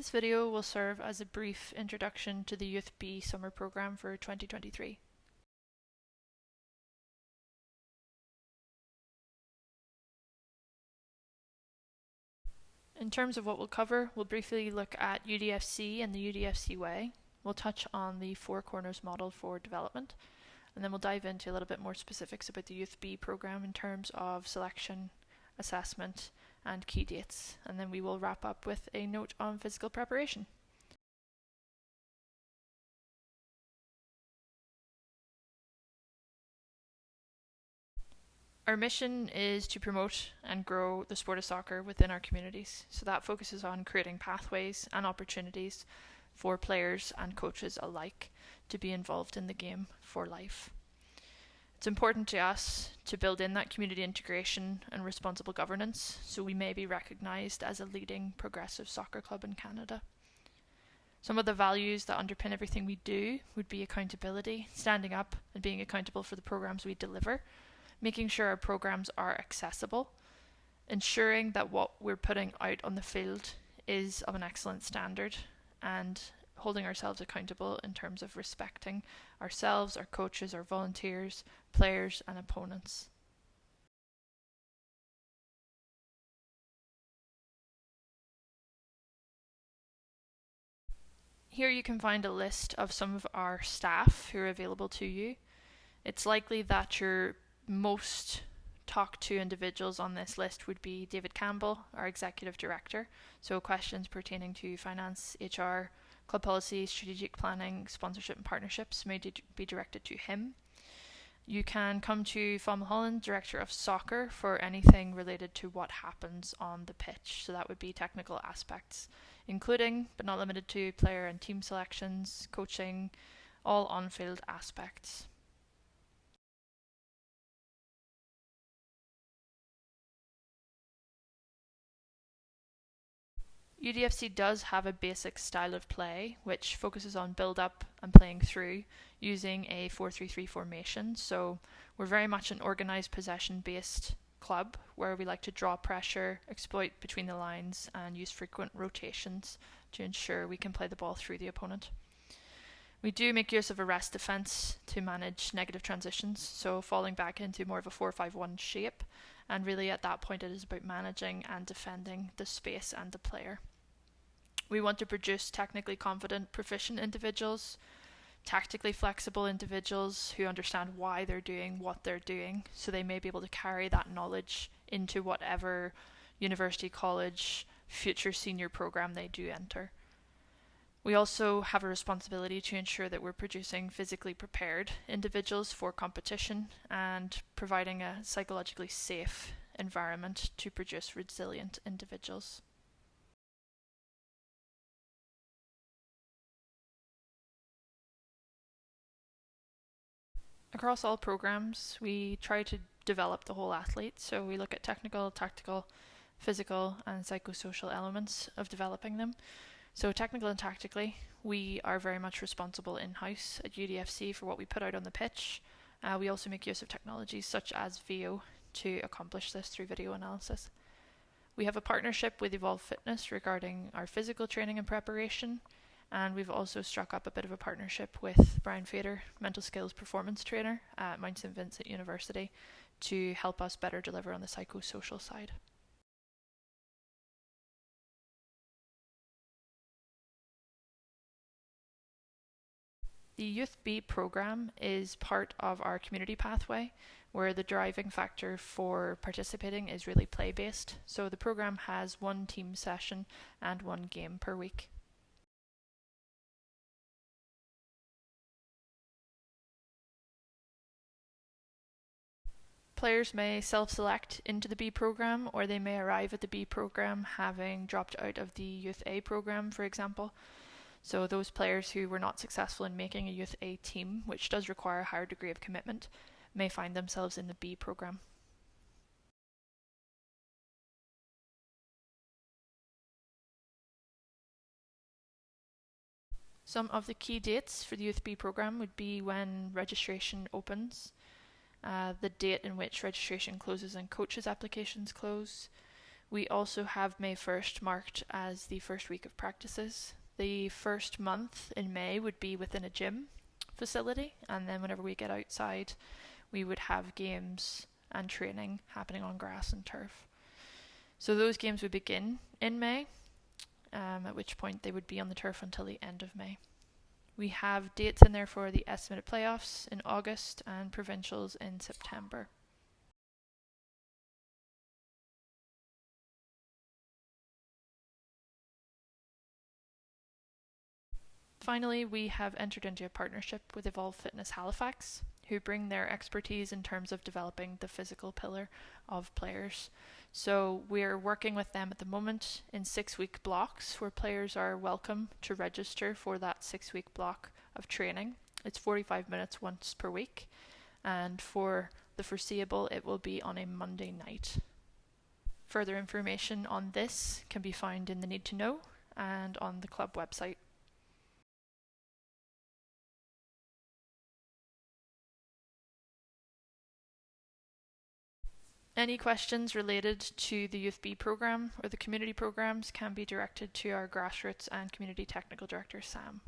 This video will serve as a brief introduction to the Youth B summer programme for 2023. In terms of what we'll cover, we'll briefly look at UDFC and the UDFC way. We'll touch on the Four Corners model for development, and then we'll dive into a little bit more specifics about the Youth B programme in terms of selection, assessment, and key dates, and then we will wrap up with a note on physical preparation. Our mission is to promote and grow the sport of soccer within our communities, so that focuses on creating pathways and opportunities for players and coaches alike to be involved in the game for life. It's important to us to build in that community integration and responsible governance, so we may be recognised as a leading progressive soccer club in Canada. Some of the values that underpin everything we do would be accountability, standing up and being accountable for the programmes we deliver, making sure our programmes are accessible, ensuring that what we're putting out on the field is of an excellent standard, and holding ourselves accountable in terms of respecting ourselves, our coaches, our volunteers, players and opponents. Here you can find a list of some of our staff who are available to you. It's likely that your most talked to individuals on this list would be David Campbell, our Executive Director, so questions pertaining to finance, HR, club policy, strategic planning, sponsorship and partnerships may be directed to him. You can come to Fa Mulholland, Director of Soccer, for anything related to what happens on the pitch, so that would be technical aspects, including but not limited to player and team selections, coaching, all on-field aspects. UDFC does have a basic style of play which focuses on build-up and playing through using a 4-3-3 formation, so we're very much an organised possession-based club where we like to draw pressure, exploit between the lines and use frequent rotations to ensure we can play the ball through the opponent. We do make use of a rest defence to manage negative transitions, so falling back into more of a 4-5-1 shape, and really at that point it is about managing and defending the space and the player. We want to produce technically confident, proficient individuals, tactically flexible individuals who understand why they're doing what they're doing, so they may be able to carry that knowledge into whatever university, college, future senior program they do enter. We also have a responsibility to ensure that we're producing physically prepared individuals for competition and providing a psychologically safe environment to produce resilient individuals. Across all programs, we try to develop the whole athlete, so we look at technical, tactical, physical and psychosocial elements of developing them. So technical and tactically, we are very much responsible in-house at UDFC for what we put out on the pitch. We also make use of technologies such as VO to accomplish this through video analysis. We have a partnership with Evolve Fitness regarding our physical training and preparation, and we've also struck up a bit of a partnership with Brian Fader, mental skills performance trainer at Mount St Vincent University, to help us better deliver on the psychosocial side. The Youth B programme is part of our community pathway, where the driving factor for participating is really play-based. So the programme has one team session and one game per week. Players may self-select into the B programme, or they may arrive at the B programme having dropped out of the Youth A programme, for example. So those players who were not successful in making a Youth A team, which does require a higher degree of commitment, may find themselves in the B programme. Some of the key dates for the Youth B programme would be when registration opens, the date in which registration closes and coaches' applications close. We also have May 1st marked as the first week of practices. The first month in May would be within a gym facility, and then whenever we get outside, we would have games and training happening on grass and turf. So those games would begin in May, at which point they would be on the turf until the end of May. We have dates in there for the estimated playoffs in August and provincials in September. Finally, we have entered into a partnership with Evolve Fitness Halifax, who bring their expertise in terms of developing the physical pillar of players. So we're working with them at the moment in 6-week blocks where players are welcome to register for that 6-week block of training. It's 45 minutes once per week, and for the foreseeable it will be on a Monday night. Further information on this can be found in the Need to Know and on the club website. Any questions related to the UFB programme or the community programmes can be directed to our grassroots and community technical director, Sam.